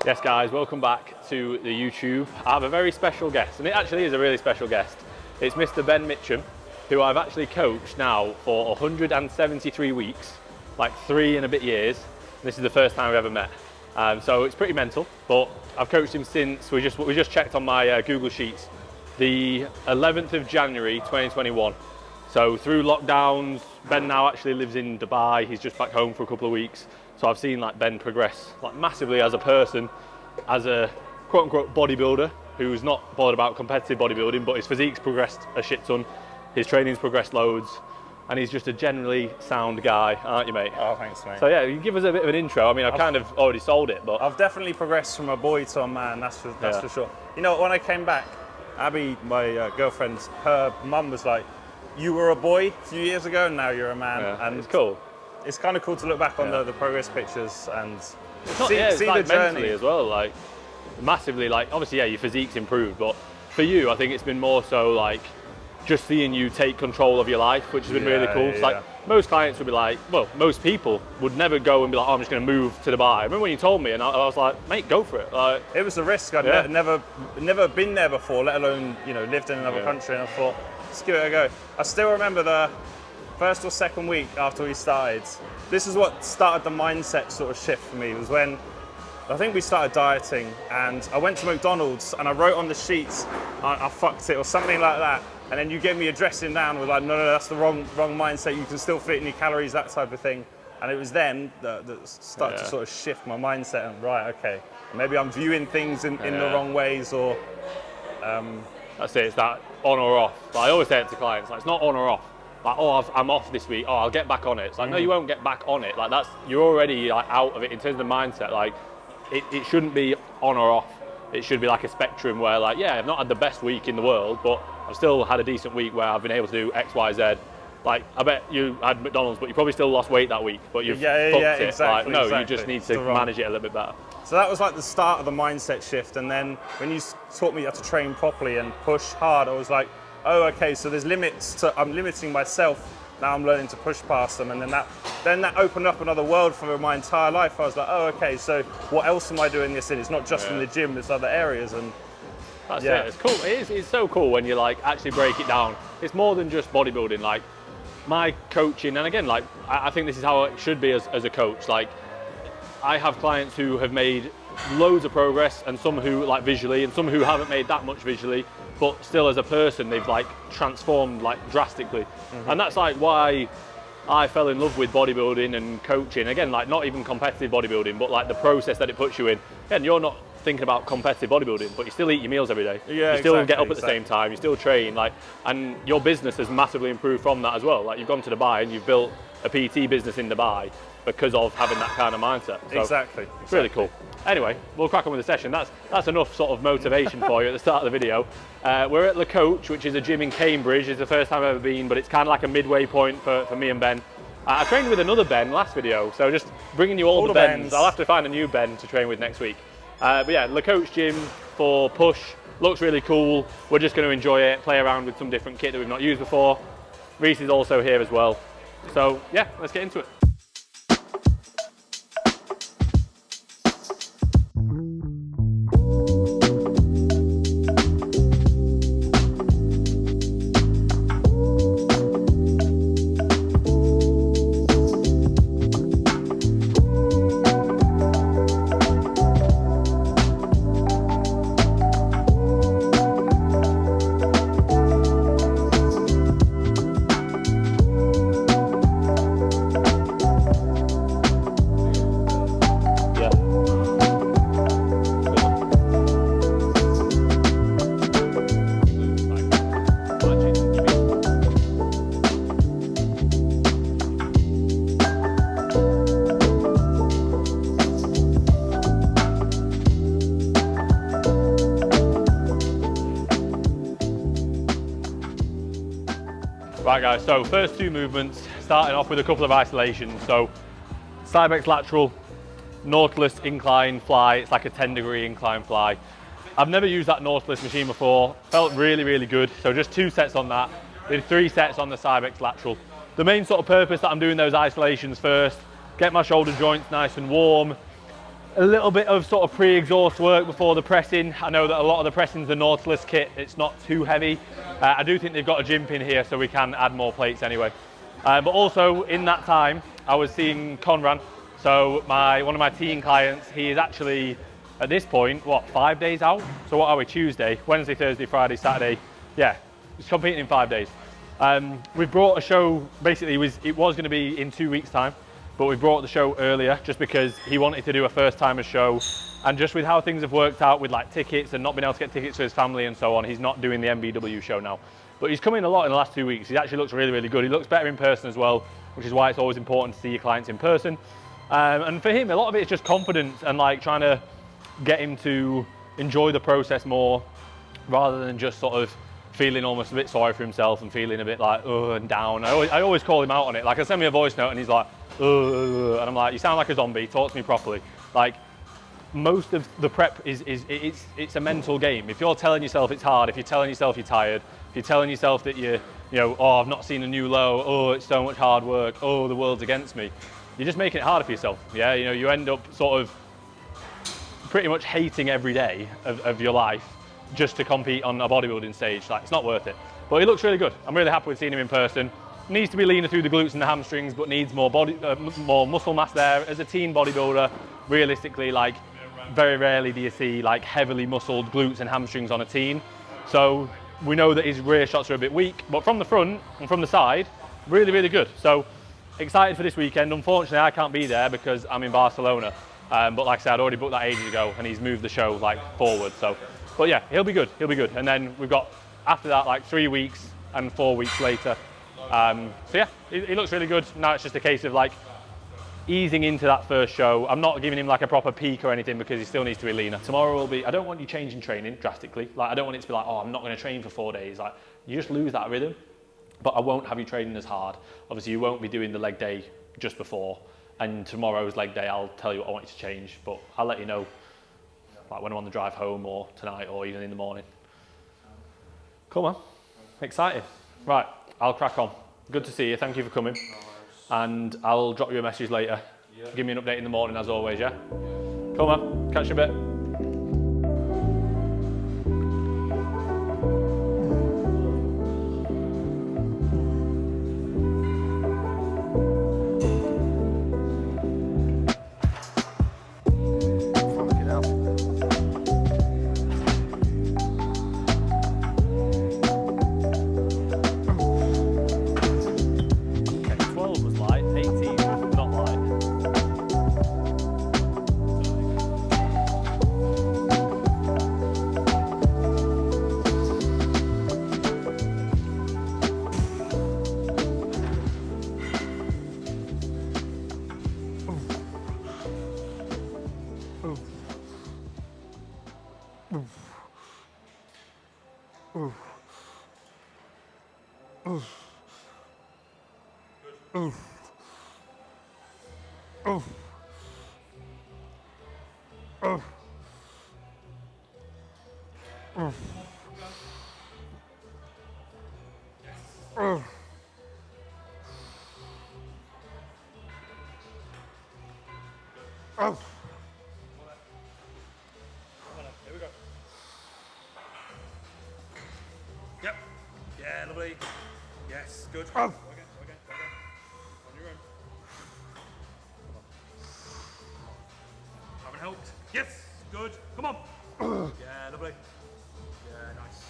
Yes guys, welcome back to the YouTube. I have a very special guest, and it actually is a really special guest. It's Mr. Ben Mitchum, who I've actually coached now for 173 weeks, like 3 and a bit years. This is the first time we've ever met. So it's pretty mental, but I've coached him since, we just checked on my Google Sheets, the 11th of January 2021. So through lockdowns, Ben now actually lives in Dubai. He's just back home for a couple of weeks. So I've seen like Ben progress like massively as a person, as a quote unquote bodybuilder who's not bothered about competitive bodybuilding, but his physique's progressed a shit ton, his training's progressed loads, and he's just a generally sound guy, aren't you, mate? Oh, thanks, mate. So yeah, you give us a bit of an intro. I mean, I've kind of already sold it, but I've definitely progressed from a boy to a man, that's for sure. You know, when I came back, Abby, my girlfriend, her mum was like, you were a boy a few years ago and now you're a man. yeah, And it's cool. it's kind of cool to look back on the progress pictures and It's see like the journey mentally as well, like massively, like obviously yeah, your physique's improved, but for you I think it's been more so like just seeing you take control of your life, which has been really cool. It's like most clients would be like, well, most people would never go and be like, oh, I'm just going to move to Dubai. I remember when you told me, and I was like, mate, go for it. Like, it was a risk. I'd never been there before, let alone, you know, lived in another country, and I thought, let's give it a go. I still remember the first or second week after we started. This is what started the mindset sort of shift for me. It was when I think we started dieting, and I went to McDonald's and I wrote on the sheets, I fucked it or something like that. And then you gave me a dressing down with like, no, that's the wrong mindset. You can still fit in your calories, that type of thing. And it was then that started to sort of shift my mindset. And right, okay, maybe I'm viewing things in the wrong ways, or. That's it. It's that on or off. Like, I always say it to clients. Like, it's not on or off. Like, oh, I'm off this week. Oh, I'll get back on it. It's like, no, you won't get back on it. Like you're already like out of it in terms of the mindset. Like, it shouldn't be on or off. It should be like a spectrum where, like, yeah, I've not had the best week in the world, but I've still had a decent week where I've been able to do X, Y, Z. Like, I bet you had McDonald's, but you probably still lost weight that week, but you've fucked it. Exactly, like, no, you just need to manage it a little bit better. So that was like the start of the mindset shift. And then when you taught me how to train properly and push hard, I was like, oh, okay, so there's limits I'm limiting myself. Now I'm learning to push past them. And then that opened up another world for my entire life. I was like, oh, okay, so what else am I doing this in? It's not just in the gym, there's other areas. And that's it. It's cool. It's so cool when you like actually break it down. It's more than just bodybuilding. Like my coaching, and again, like I think this is how it should be as a coach. Like I have clients who have made loads of progress, and some who like visually, and some who haven't made that much visually, but still as a person they've like transformed like drastically. And that's like why I fell in love with bodybuilding and coaching. Again, like not even competitive bodybuilding, but like the process that it puts you in. Again, you're not thinking about competitive bodybuilding, but you still eat your meals every day. Yeah, you still get up at the same time, you still train, like, and your business has massively improved from that as well. Like you've gone to Dubai and you've built a PT business in Dubai because of having that kind of mindset. So exactly. It's really cool. Anyway, we'll crack on with the session. That's enough sort of motivation for you at the start of the video. We're at Le Coach, which is a gym in Cambridge. It's the first time I've ever been, but it's kind of like a midway point for me and Ben. I trained with another Ben last video, so just bringing you all the Bens. I'll have to find a new Ben to train with next week. But yeah, Le Coach gym for push. Looks really cool. We're just going to enjoy it, play around with some different kit that we've not used before. Reese is also here as well. So yeah, let's get into it. Right guys, so first 2 movements, starting off with a couple of isolations. So Cybex lateral, Nautilus incline fly. It's like a 10-degree incline fly. I've never used that Nautilus machine before. Felt really, really good. So just 2 sets on that. Did 3 sets on the Cybex lateral. The main sort of purpose that I'm doing those isolations first, get my shoulder joints nice and warm, A little bit of sort of pre-exhaust work before the pressing. I know that a lot of the pressing's the Nautilus kit. It's not too heavy. I do think they've got a gym pin here, so we can add more plates anyway. But also in that time, I was seeing Conran. So one of my teen clients, he is actually at this point, what, 5 days out? So what are we, Tuesday, Wednesday, Thursday, Friday, Saturday? Yeah, he's competing in 5 days. We've brought a show, basically it was going to be in 2 weeks' time. But we brought the show earlier just because he wanted to do a first-timer show, and just with how things have worked out with like tickets and not being able to get tickets for his family and so on, he's not doing the MBW show now. But he's come in a lot in the last 2 weeks. He actually looks really, really good. He looks better in person as well, which is why it's always important to see your clients in person. And for him, a lot of it is just confidence and like trying to get him to enjoy the process more, rather than just sort of feeling almost a bit sorry for himself and feeling a bit like and down. I always call him out on it. Like I send me a voice note and he's like, and I'm like, you sound like a zombie, talk to me properly. Like, most of the prep it's a mental game. If you're telling yourself it's hard, if you're telling yourself you're tired, if you're telling yourself that you know, oh, I've not seen a new low, oh, it's so much hard work, oh, the world's against me, you're just making it harder for yourself. Yeah, you know, you end up sort of pretty much hating every day of your life just to compete on a bodybuilding stage. Like, it's not worth it. But he looks really good. I'm really happy with seeing him in person. Needs to be leaner through the glutes and the hamstrings, but needs more more muscle mass there. As a teen bodybuilder, realistically, like, very rarely do you see like heavily muscled glutes and hamstrings on a teen. So we know that his rear shots are a bit weak, but from the front and from the side, really, really good. So excited for this weekend. Unfortunately, I can't be there because I'm in Barcelona. But like I said, I'd already booked that ages ago, and he's moved the show like forward. So, but yeah, he'll be good. He'll be good. And then we've got after that like 3 weeks and 4 weeks later. So yeah, he looks really good. Now it's just a case of like easing into that first show. I'm not giving him like a proper peak or anything because he still needs to be leaner. Tomorrow will be, I don't want you changing training drastically. Like, I don't want it to be like, oh, I'm not going to train for 4 days. Like, you just lose that rhythm. But I won't have you training as hard. Obviously, you won't be doing the leg day just before. And tomorrow's leg day, I'll tell you what I want you to change. But I'll let you know like when I'm on the drive home or tonight or even in the morning. Cool, man. Excited. Right, I'll crack on. Good to see you. Thank you for coming. And I'll drop you a message later. Give me an update in the morning as always, yeah? Cool, man. Catch you in a bit. Here we go. Yep. Yeah, lovely. Yes, good. Go again. On your own. Haven't helped. Yes, good. Come on. Yeah, lovely. Yeah, nice.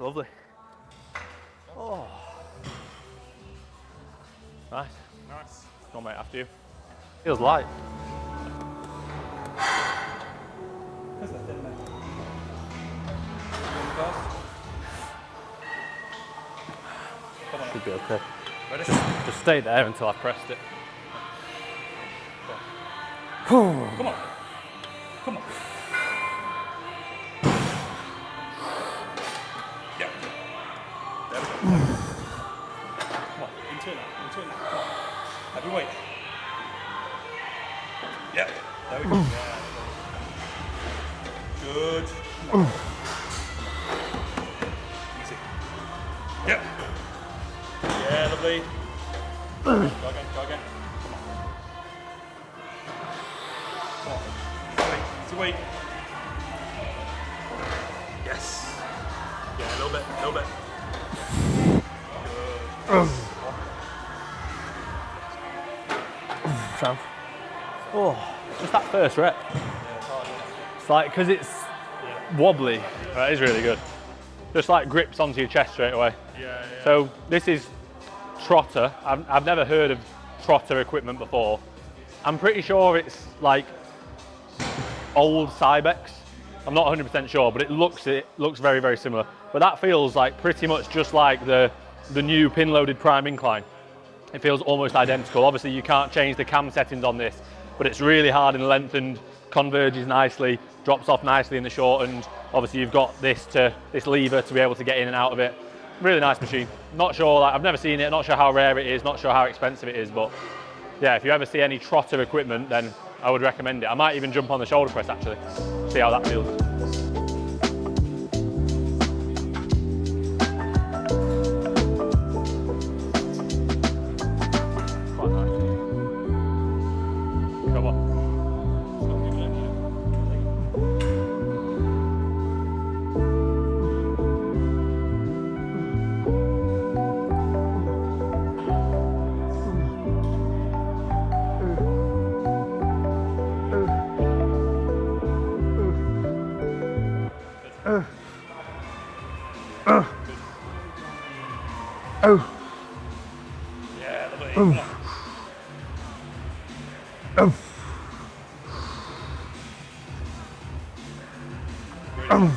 Lovely. Oh. Nice. Nice. Come on, mate, after you. Feels light. Should be okay. Ready? Just stay there until I've pressed it. Come on. Come on. Yep. There we go. Come on, into it now. Come on. Heavy weight. Yep. There we go. Yeah. Good. Come on. Easy. Yep. Yeah, lovely. Go again, go again. Come on. Easy weight. Yes. Yeah, a little bit, a little bit. Good. Oh, just that first rep. It's like, because it's wobbly, that is really good. Just like grips onto your chest straight away. Yeah. So this is trotter. I've never heard of trotter equipment before. I'm pretty sure it's like old Cybex. I'm not 100% sure, but it looks very, very similar. But that feels like pretty much just like the new pin-loaded prime incline. It feels almost identical. Obviously you can't change the cam settings on this, but it's really hard and lengthened, converges nicely, drops off nicely in the short, and obviously you've got this lever to be able to get in and out of it. Really nice machine. Not sure, like, I've never seen it, not sure how rare it is, not sure how expensive it is, but yeah, if you ever see any trotter equipment, then I would recommend it. I might even jump on the shoulder press actually, see how that feels. Quite nice. Come on. Yeah, a little bit. Come on.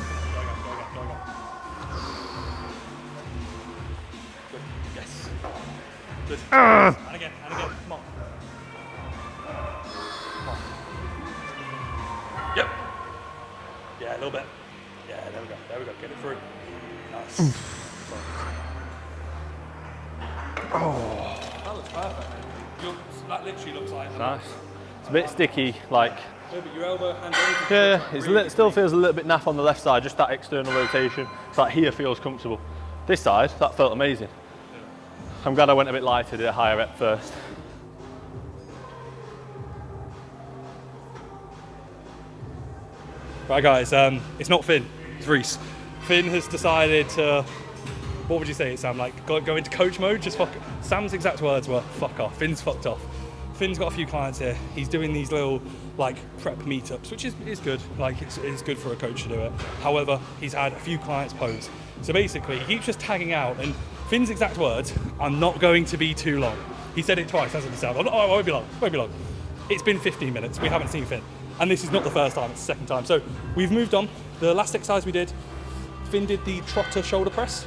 Good. Yes. Good. And again, come on. Come on. Yep. Yeah, a little bit. Yeah, there we go, get it through. Nice. Oh. That looks perfect. That literally looks like Nice. It's a bit sticky, like. Yeah, but your elbow, hand, Yeah, it still feels a little bit naff on the left side, just that external rotation. It's like here feels comfortable. This side, that felt amazing. Yeah. I'm glad I went a bit lighter, did a higher rep first. Right guys, it's not Finn, it's Reese. Finn has decided to, what would you say, Sam, like go into coach mode, just fuck. Sam's exact words were, fuck off, Finn's fucked off. Finn's got a few clients here. He's doing these little like prep meetups, which is good. Like it's good for a coach to do it. However, he's had a few clients pose. So basically, he keeps just tagging out. And Finn's exact words, "I'm not going to be too long." He said it twice, hasn't he, Sam? Oh, I won't be long. Won't be long. It's been 15 minutes. We haven't seen Finn, and this is not the first time. It's the second time. So we've moved on. The last exercise we did, Finn did the trotter shoulder press.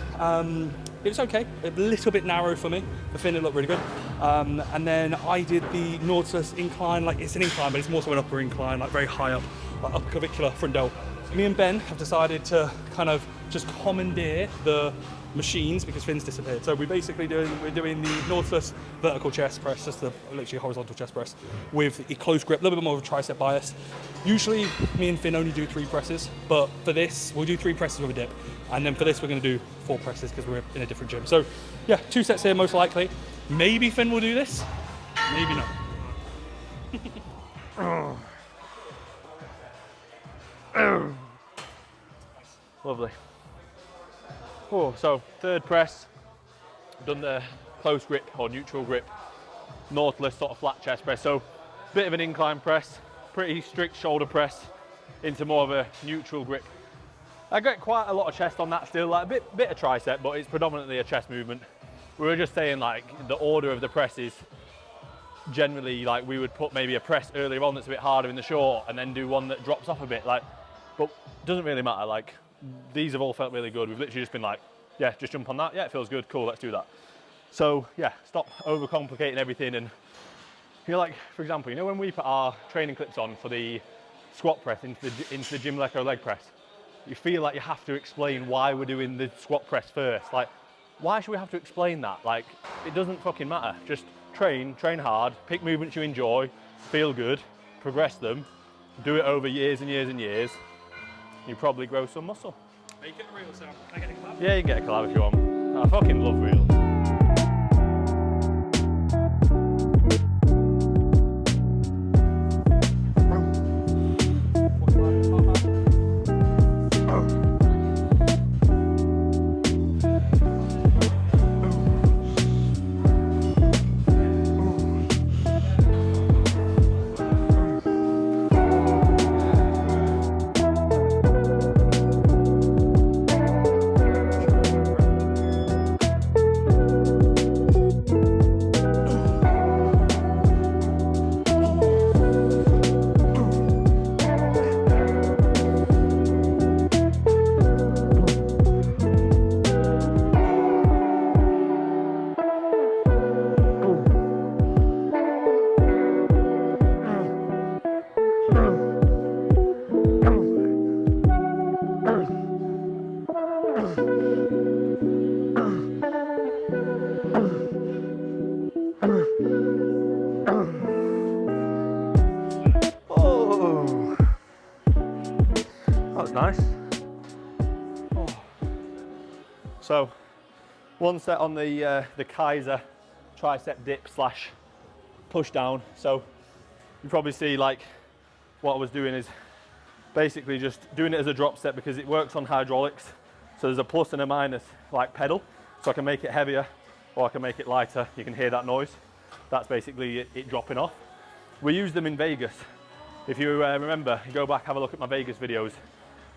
It was okay, a little bit narrow for me. For Finn, it looked really good. And then I did the Nautilus incline, like it's an incline, but it's more so an upper incline, like very high up, like upper clavicular front delt. Me and Ben have decided to kind of just commandeer the machines because Finn's disappeared. So we're doing the Nautilus vertical chest press, just the literally horizontal chest press with a close grip, a little bit more of a tricep bias. Usually me and Finn only do 3 presses, but for this we'll do 3 presses with a dip, and then for this we're going to do 4 presses because we're in a different gym. So yeah, 2 sets here most likely. Maybe Finn will do this, maybe not. Lovely. Oh, so third press, done the close grip or neutral grip, Nautilus sort of flat chest press. So bit of an incline press, pretty strict shoulder press into more of a neutral grip. I get quite a lot of chest on that still, like a bit of tricep, but it's predominantly a chest movement. We were just saying like the order of the presses, generally like we would put maybe a press earlier on that's a bit harder in the short and then do one that drops off a bit, like, but it doesn't really matter. Like these have all felt really good. We've literally just been like, yeah, just jump on that. Yeah, it feels good. Cool, let's do that. So yeah, stop overcomplicating everything. And you know, like for example, you know when we put our training clips on for the squat press into the gym Leco leg press, you feel like you have to explain why we're doing the squat press first. Like, why should we have to explain that? Like, it doesn't fucking matter. Just train hard, pick movements you enjoy, feel good, progress them, do it over years and years and years. You probably grow some muscle. Make it a reel, Sam. Can I get a collab? Yeah, you can get a collab if you want. I fucking love reels. was nice. Oh. So, one set on the Kaiser tricep dip slash push down. So, you probably see like what I was doing is basically just doing it as a drop set because it works on hydraulics. So there's a plus and a minus like pedal. So I can make it heavier or I can make it lighter. You can hear that noise. That's basically it dropping off. We use them in Vegas. If you remember, go back, have a look at my Vegas videos.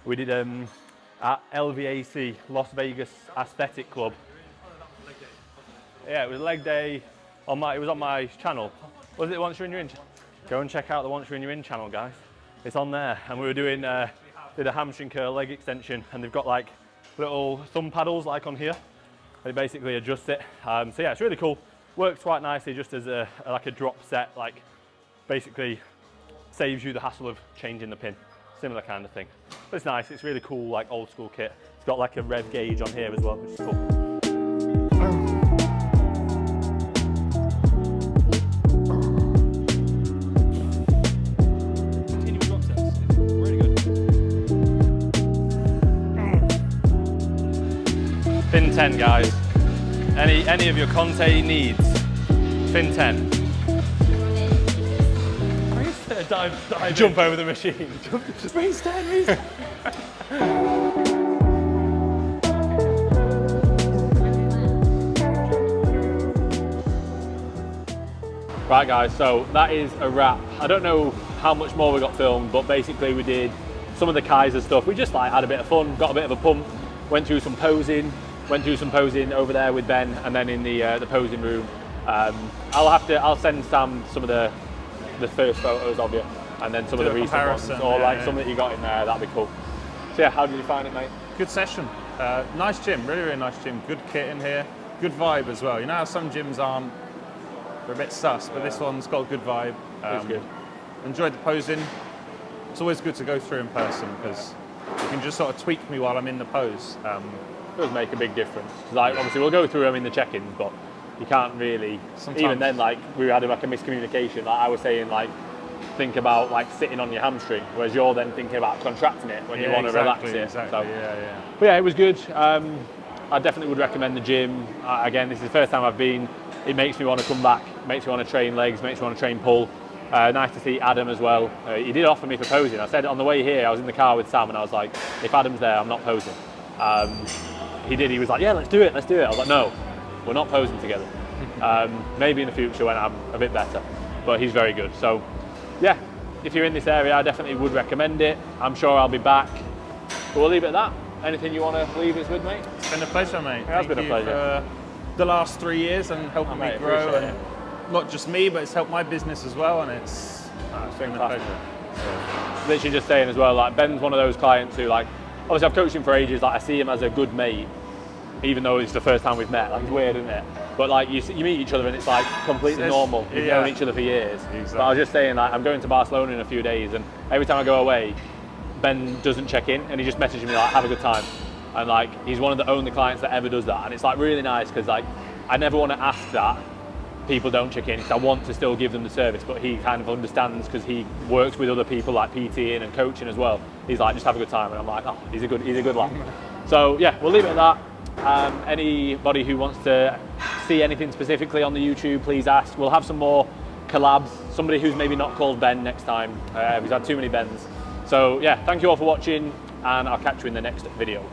We did at LVAC, Las Vegas Aesthetic Club. Yeah, it was leg day. It was on my channel. Was it Once You're In Your In? Go and check out the Once You're In Your In channel, guys. It's on there. And we were doing, did a hamstring curl leg extension, and they've got like little thumb paddles like on here. They basically adjust it. So yeah, it's really cool. Works quite nicely just as like a drop set, like basically saves you the hassle of changing the pin. Similar kind of thing. But it's nice, it's really cool, like old school kit. It's got like a rev gauge on here as well, which is cool. Continual drop sets, it's really good. Fin 10, guys. Any of your Conte needs, Fin 10. Dive jump over the machine. Race 10, race 10. Right guys, so that is a wrap. I don't know how much more we got filmed, but basically we did some of the Kaiser stuff. We just like had a bit of fun, got a bit of a pump, went through some posing over there with Ben, and then in the posing room. I'll send Sam some of the first photos of you, and then some of the recent ones, or like some that you got in there. That'd be cool. So yeah, how did you find it, mate? Good session. Nice gym, really nice gym. Good kit in here. Good vibe as well. You know how some gyms aren't, they're a bit sus, but this one's got a good vibe. It's good. Enjoyed the posing. It's always good to go through in person because you can just sort of tweak me while I'm in the pose. It does make a big difference. Like obviously we'll go through them in the check-ins, but you can't really. Sometimes. Even then, like we had like a miscommunication. Like I was saying, like think about like sitting on your hamstring, whereas you're then thinking about contracting it when you want to relax it. Exactly. So, yeah. But yeah, it was good. I definitely would recommend the gym. Again, this is the first time I've been. It makes me want to come back. Makes me want to train legs. Makes me want to train pull. Nice to see Adam as well. He did offer me for posing. I said on the way here, I was in the car with Sam, and I was like, if Adam's there, I'm not posing. He did. He was like, yeah, let's do it. I was like, no, we're not posing together. Maybe in the future when I'm a bit better. But he's very good. So yeah, if you're in this area, I definitely would recommend it. I'm sure I'll be back. But we'll leave it at that. Anything you want to leave us with, mate? It's been a pleasure, mate. It has been a pleasure. For the last 3 years and helping me grow, and not just me, but it's helped my business as well. And it's been a pleasure. Literally just saying as well, like Ben's one of those clients who, like, obviously I've coached him for ages. Like I see him as a good mate, even though it's the first time we've met. Like it's weird, isn't it? But like you meet each other and it's like completely normal. You've known each other for years. Exactly. But I was just saying, like I'm going to Barcelona in a few days, and every time I go away, Ben doesn't check in, and he just messages me like, "Have a good time." And like he's one of the only clients that ever does that, and it's like really nice because like I never want to ask that people don't check in because I want to still give them the service, but he kind of understands because he works with other people like PTing and coaching as well. He's like, just have a good time, and I'm like, oh, he's a good lad. So yeah, we'll leave it at that. Anybody who wants to see anything specifically on the YouTube, please ask. We'll have some more collabs. Somebody who's maybe not called Ben next time. We've had too many Bens. So yeah, thank you all for watching, and I'll catch you in the next video.